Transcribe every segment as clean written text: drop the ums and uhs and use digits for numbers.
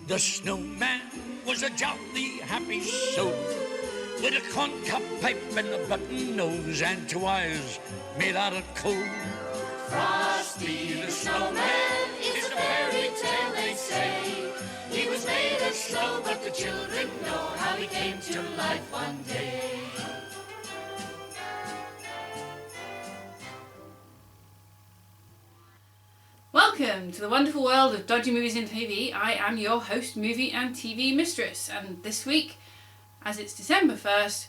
The snowman was a jolly happy soul, with a corncob pipe and a button nose and two eyes made out of coal. Frosty the snowman is a fairy tale, they say. He was made of snow, but the children know how he came to life one day. Welcome to the wonderful world of dodgy movies and TV. I am your host, movie and TV Mistress, and this week, as it's December 1st,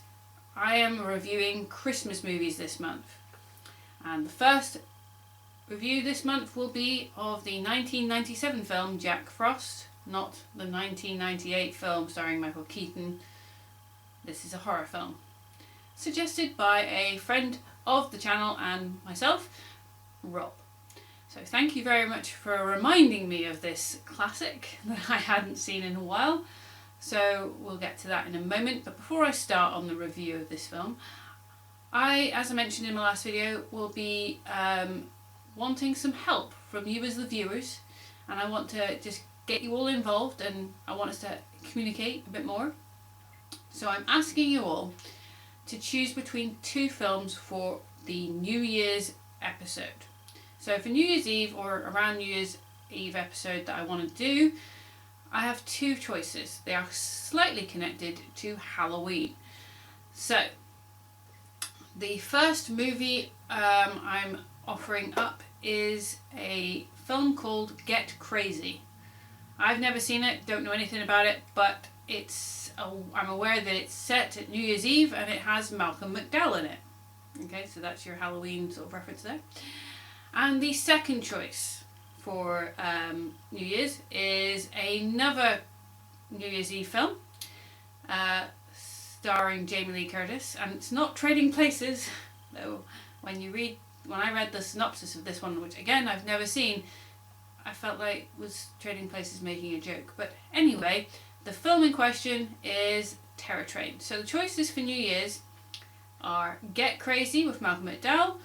I am reviewing Christmas movies this month. And the first review this month will be of the 1997 film Jack Frost, not the 1998 film starring Michael Keaton. This is a horror film, suggested by a friend of the channel and myself, Rob. So thank you very much for reminding me of this classic that I hadn't seen in a while. So we'll get to that in a moment. But before I start on the review of this film, as I mentioned in my last video, will be wanting some help from you as the viewers. And I want to just get you all involved, and I want us to communicate a bit more. So I'm asking you all to choose between two films for the New Year's episode. So for New Year's Eve or around New Year's Eve episode that I want to do, I have two choices. They are slightly connected to Halloween. So the first movie I'm offering up is a film called Get Crazy. I've never seen it, don't know anything about it, but I'm aware that it's set at New Year's Eve and it has Malcolm McDowell in it. Okay, so that's your Halloween sort of reference there. And the second choice for New Year's is another New Year's Eve film starring Jamie Lee Curtis, and it's not Trading Places, though when I read the synopsis of this one, which again I've never seen, I felt like it was Trading Places making a joke. But anyway, the film in question is Terror Train. So the choices for New Year's are Get Crazy with Malcolm McDowell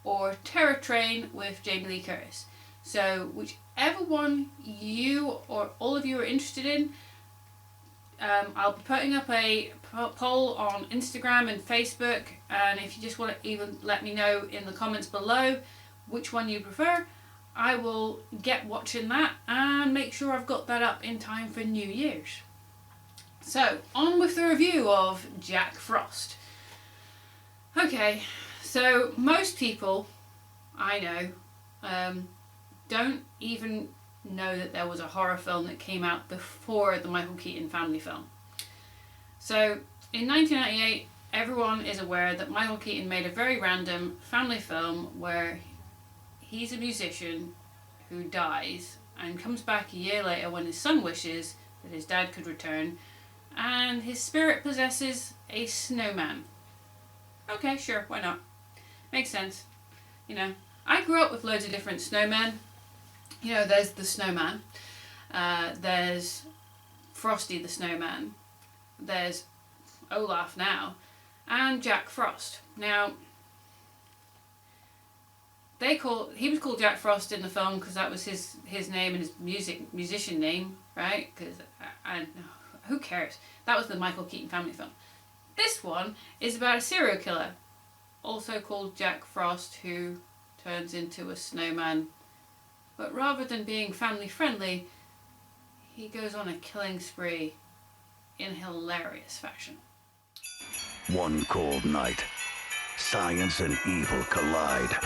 or Terror Train with Jamie Lee Curtis. So whichever one you or all of you are interested in, I'll be putting up a poll on Instagram and Facebook, and if you just want to even let me know in the comments below which one you prefer, I will get watching that and make sure I've got that up in time for New Year's. So on with the review of Jack Frost. Okay, so most people I know don't even know that there was a horror film that came out before the Michael Keaton family film. So in 1998, everyone is aware that Michael Keaton made a very random family film where he's a musician who dies and comes back a year later when his son wishes that his dad could return, and his spirit possesses a snowman. Okay, sure, why not? Makes sense. You know, I grew up with loads of different snowmen. You know, there's the snowman, there's Frosty the snowman, there's Olaf now, and Jack Frost. Now, he was called Jack Frost in the film because that was his name and his musician name, right? Because who cares? That was the Michael Keaton family film. This one is about a serial killer, also called Jack Frost, who turns into a snowman. But rather than being family friendly, he goes on a killing spree in hilarious fashion. One cold night, science and evil collide.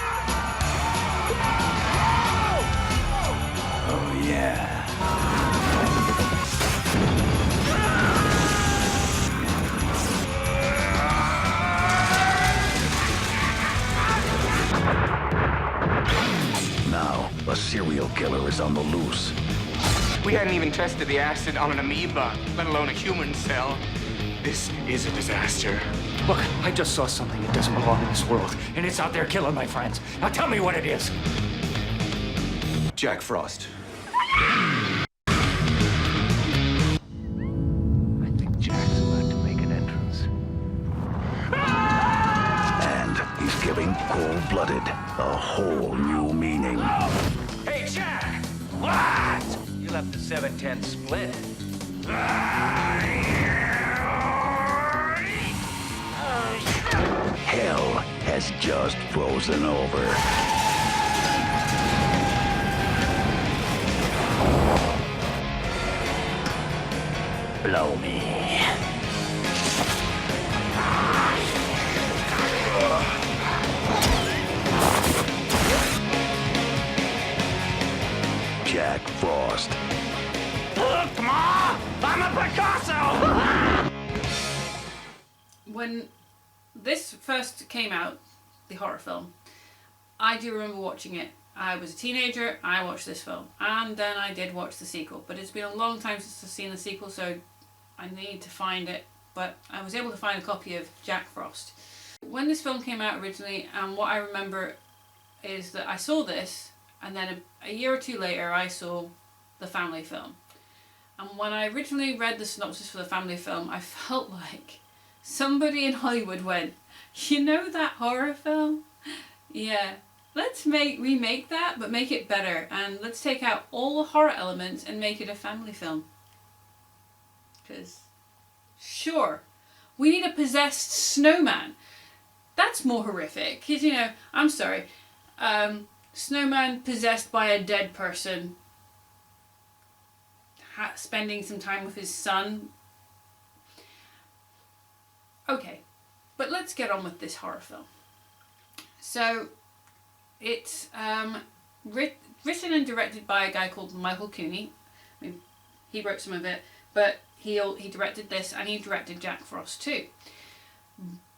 Oh yeah. Now, a serial killer is on the loose. We hadn't even tested the acid on an amoeba, let alone a human cell. This is a disaster. Look, I just saw something that doesn't belong in this world, and it's out there killing my friends. Now tell me what it is. Jack Frost. I think Jack's about to make an entrance. And he's giving cold-blooded a whole new meaning. Hey, Jack! What? You'll about the 7-10 split? Hell has just frozen over. Blow me. Jack Frost. Look, Ma! I'm a Picasso! When this first came out, the horror film, I do remember watching it. I was a teenager, I watched this film, and then I did watch the sequel. But it's been a long time since I've seen the sequel, so I need to find it. But I was able to find a copy of Jack Frost. When this film came out originally, and what I remember is that I saw this, and then a year or two later I saw the family film. And when I originally read the synopsis for the family film, I felt like somebody in Hollywood went, you know that horror film? Yeah, let's remake that, but make it better, and let's take out all the horror elements and make it a family film. Because, sure, we need a possessed snowman. That's more horrific. Because, you know, I'm sorry, snowman possessed by a dead person, spending some time with his son. Okay, but let's get on with this horror film. So, it's written and directed by a guy called Michael Cooney. I mean, he wrote some of it, but he directed this, and he directed Jack Frost too.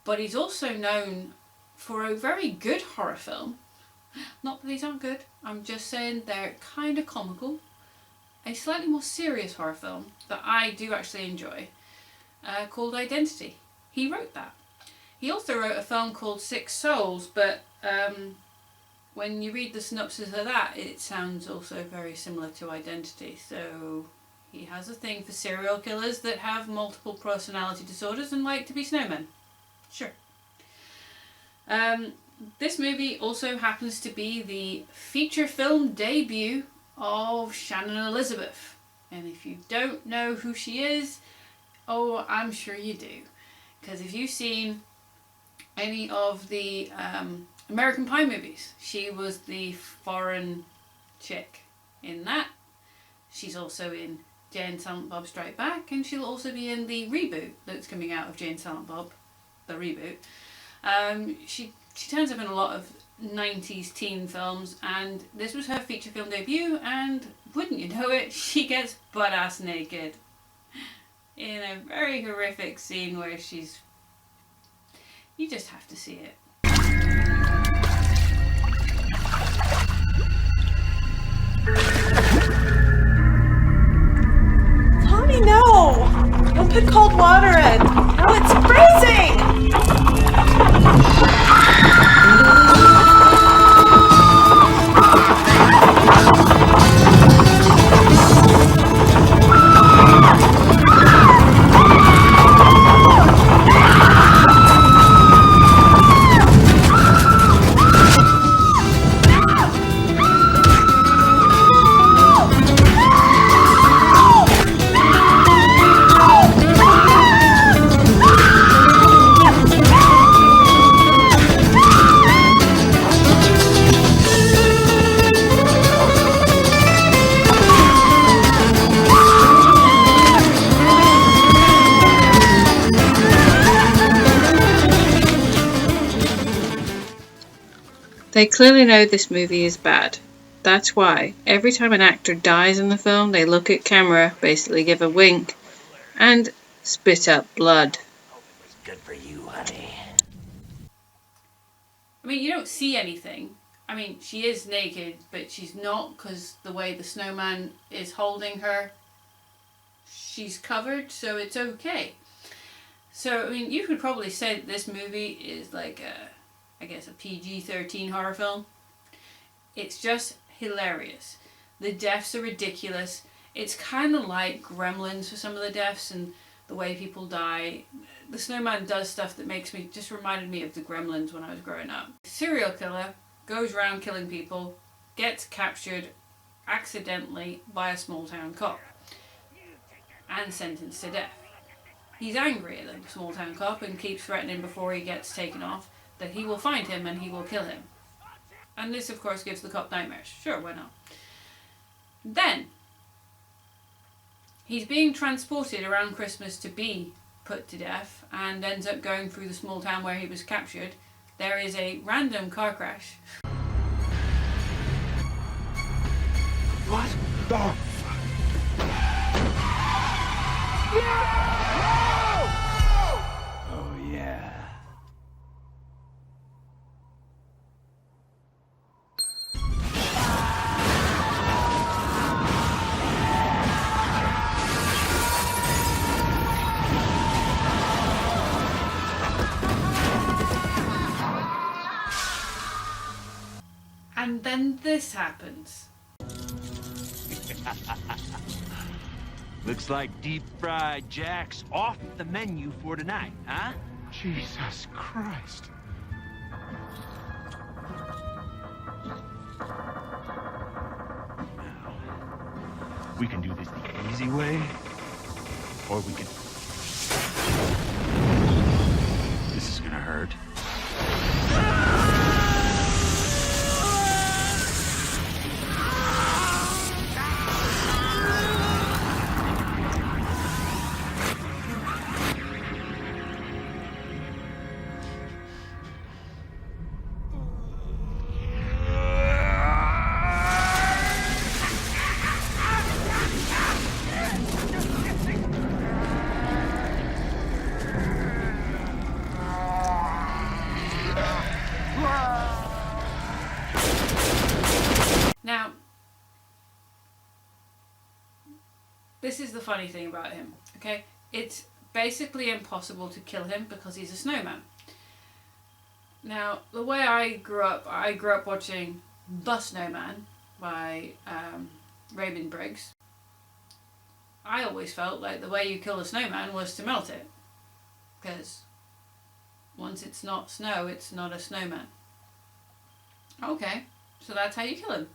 But he's also known for a very good horror film. Not that these aren't good, I'm just saying they're kind of comical. A slightly more serious horror film that I do actually enjoy, called Identity. He wrote that. He also wrote a film called Six Souls, but when you read the synopsis of that, it sounds also very similar to Identity. So he has a thing for serial killers that have multiple personality disorders and like to be snowmen. Sure. This movie also happens to be the feature film debut of Shannon Elizabeth. And if you don't know who she is, oh, I'm sure you do. Because if you've seen any of the American Pie movies, she was the foreign chick in that. She's also in Jay and Silent Bob Strike Back, and she'll also be in the reboot that's coming out of Jay and Silent Bob, the reboot. She turns up in a lot of 90s teen films, and this was her feature film debut, and wouldn't you know it, she gets butt-ass naked in a very horrific scene where she's... you just have to see it. Tommy, no! Don't put cold water in! No, it's freezing! They clearly know this movie is bad. That's why every time an actor dies in the film, they look at camera, basically give a wink, and spit up blood. Good for you, honey. I mean, you don't see anything. I mean, she is naked, but she's not, because the way the snowman is holding her, she's covered, so it's okay. So, I mean, you could probably say that this movie is like a PG-13 horror film. It's just hilarious. The deaths are ridiculous. It's kind of like Gremlins for some of the deaths and the way people die. The snowman does stuff that just reminded me of the Gremlins when I was growing up. Serial killer goes around killing people, gets captured, accidentally by a small town cop and sentenced to death. He's angry at the small town cop and keeps threatening before he gets taken off that he will find him and he will kill him. And this of course gives the cop nightmares. Sure, why not? Then he's being transported around Christmas to be put to death and ends up going through the small town where he was captured. There is a random car crash. What the? Oh, yeah. And then this happens. Looks like deep fried Jack's off the menu for tonight, huh? Jesus Christ. We can do this the easy way, or we can... This is gonna hurt. Now, this is the funny thing about him, okay? It's basically impossible to kill him because he's a snowman. Now, the way I grew up watching The Snowman by Raymond Briggs. I always felt like the way you kill a snowman was to melt it. Because once it's not snow, it's not a snowman. Okay, so that's how you kill him.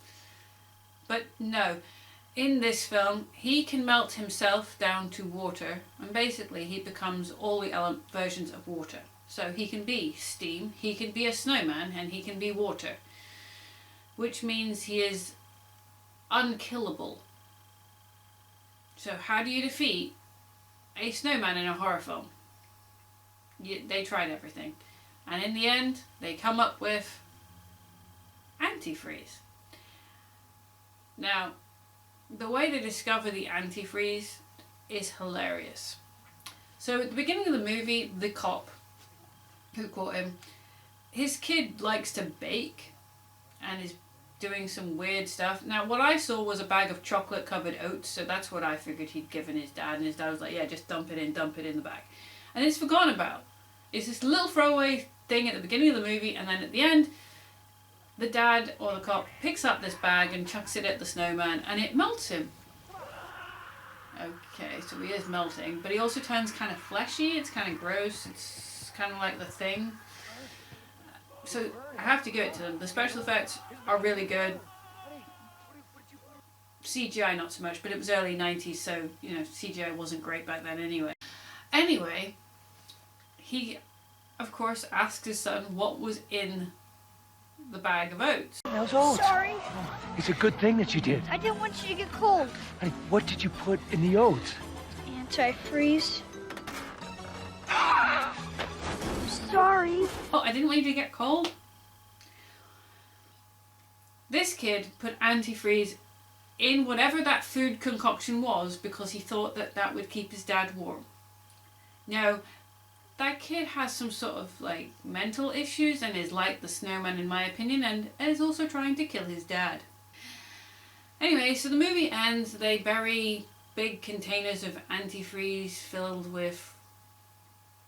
But no, in this film, he can melt himself down to water, and basically he becomes all the versions of water. So he can be steam, he can be a snowman, and he can be water. Which means he is unkillable. So how do you defeat a snowman in a horror film? They tried everything. And in the end, they come up with antifreeze. Now, the way they discover the antifreeze is hilarious. So at the beginning of the movie, the cop who caught him, his kid likes to bake and is doing some weird stuff. Now, what I saw was a bag of chocolate covered oats, so that's what I figured he'd given his dad, and his dad was like, yeah, just dump it in the bag. And it's forgotten about. It's this little throwaway thing at the beginning of the movie, and then at the end, the dad or the cop picks up this bag and chucks it at the snowman, and it melts him. Okay, so he is melting, but he also turns kind of fleshy. It's kind of gross. It's kind of like The Thing. So I have to give it to them. The special effects are really good. CGI not so much, but it was early 90s, so you know CGI wasn't great back then anyway. Anyway, he of course asked his son what was in the bag of oats. Those oats. Sorry, It's a good thing that you did. I didn't want you to get cold. Honey, what did you put in the oats? Antifreeze. Sorry. Oh, I didn't want you to get cold? This kid put antifreeze in whatever that food concoction was because he thought that that would keep his dad warm. Now, that kid has some sort of like mental issues and is like the snowman in my opinion, and is also trying to kill his dad. Anyway, so the movie ends, they bury big containers of antifreeze filled with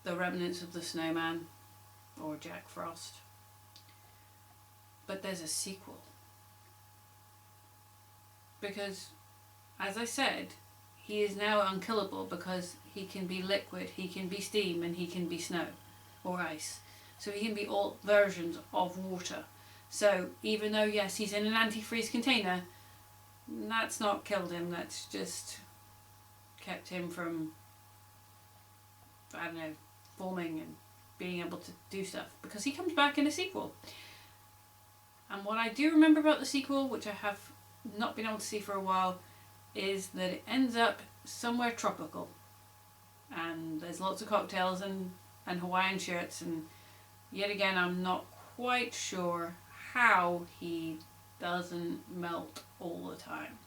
the remnants of the snowman or Jack Frost. But there's a sequel. Because, as I said, he is now unkillable because he can be liquid, he can be steam, and he can be snow or ice. So he can be all versions of water. So even though, yes, he's in an antifreeze container, that's not killed him, that's just kept him from, I don't know, forming and being able to do stuff, because he comes back in a sequel. And what I do remember about the sequel, which I have not been able to see for a while, is that it ends up somewhere tropical, and there's lots of cocktails and Hawaiian shirts, and yet again I'm not quite sure how he doesn't melt all the time.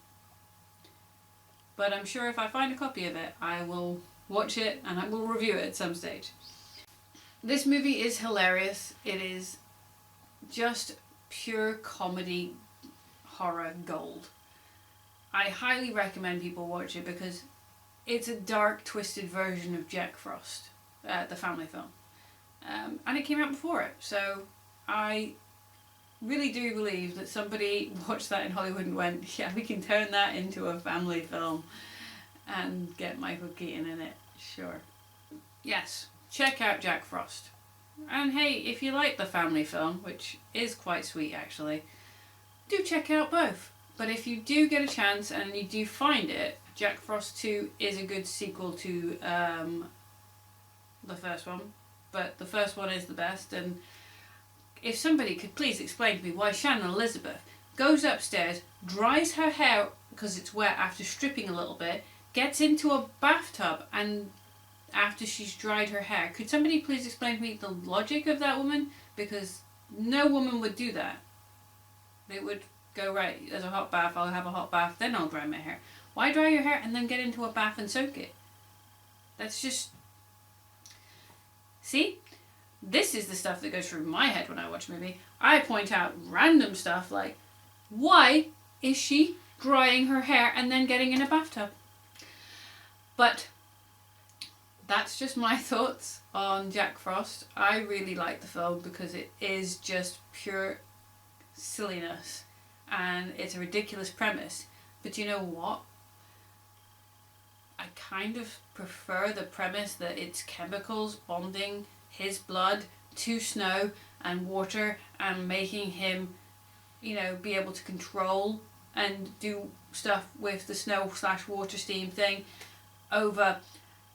But I'm sure if I find a copy of it, I will watch it and I will review it at some stage. This movie is hilarious. It is just pure comedy horror gold. I highly recommend people watch it because it's a dark, twisted version of Jack Frost, the family film. And it came out before it, so I really do believe that somebody watched that in Hollywood and went, yeah, we can turn that into a family film and get Michael Keaton in it, sure. Yes, check out Jack Frost. And hey, if you like the family film, which is quite sweet actually, do check out both. But if you do get a chance and you do find it, Jack Frost 2 is a good sequel to the first one, but the first one is the best. And if somebody could please explain to me why Shannon Elizabeth goes upstairs, dries her hair because it's wet after stripping a little bit, gets into a bathtub, and after she's dried her hair, could somebody please explain to me the logic of that woman? Because no woman would do that. They would go, right, there's a hot bath, I'll have a hot bath, then I'll dry my hair. Why dry your hair and then get into a bath and soak it? That's just... See? This is the stuff that goes through my head when I watch a movie. I point out random stuff like, why is she drying her hair and then getting in a bathtub? But that's just my thoughts on Jack Frost. I really like the film because it is just pure silliness and it's a ridiculous premise. But you know what? I kind of prefer the premise that it's chemicals bonding his blood to snow and water and making him, you know, be able to control and do stuff with the snow/water steam thing over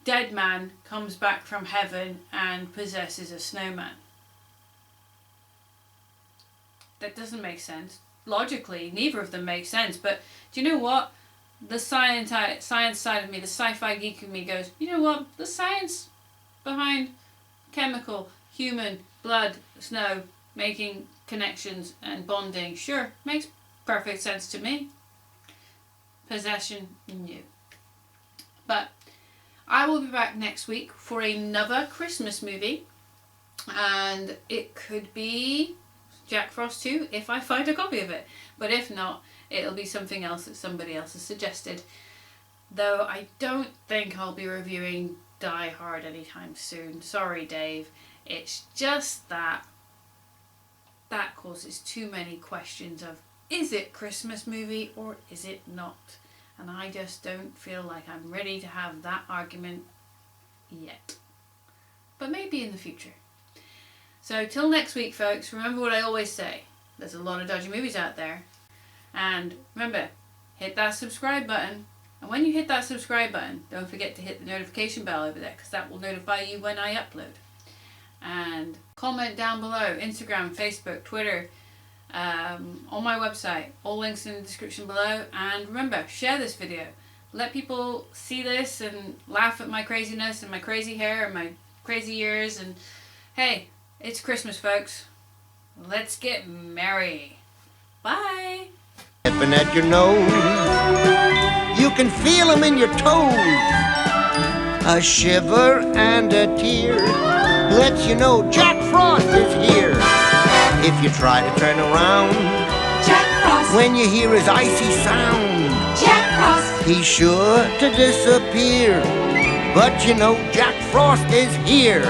dead man comes back from heaven and possesses a snowman. That doesn't make sense. Logically, neither of them make sense, but do you know what? The science side of me, the sci-fi geek of me goes, you know what? The science behind chemical, human, blood, snow, making connections and bonding, sure, makes perfect sense to me. Possession, no. But I will be back next week for another Christmas movie, and it could be Jack Frost 2 if I find a copy of it. But if not, it'll be something else that somebody else has suggested. Though I don't think I'll be reviewing Die Hard anytime soon. Sorry, Dave. It's just that causes too many questions of, is it Christmas movie or is it not? And I just don't feel like I'm ready to have that argument yet. But maybe in the future. So till next week, folks, remember what I always say. There's a lot of dodgy movies out there. And remember, hit that subscribe button. And when you hit that subscribe button, don't forget to hit the notification bell over there, because that will notify you when I upload. And comment down below, Instagram, Facebook, Twitter, on my website, all links in the description below. And remember, share this video. Let people see this and laugh at my craziness and my crazy hair and my crazy ears. And hey, it's Christmas, folks. Let's get merry. Bye. Nipping at your nose, you can feel them in your toes. A shiver and a tear lets you know Jack Frost is here. If you try to turn around, Jack Frost, when you hear his icy sound, Jack Frost, he's sure to disappear. But you know Jack Frost is here.